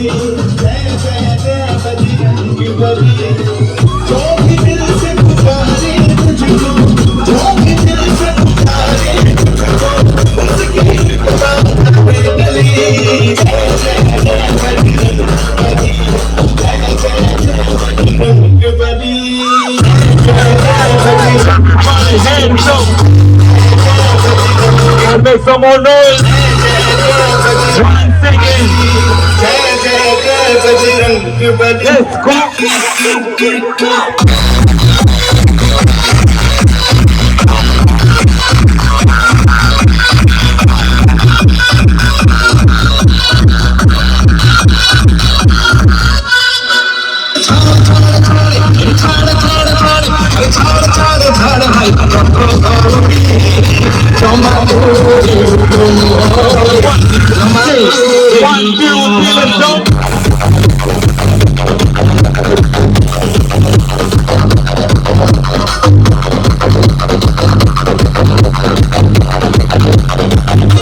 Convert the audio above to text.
जय जय जय बजरंग बली। जो भी दिल से पुकारे तुझको, जो भी दिल से पुकारे तुझको, उसकी बात पे गली। जय जय जय बजरंग बली, जय जय जय Bajrang Bali. Hands up! Gotta make some more noise! 1 second! Let's go! One, two, three, let's go!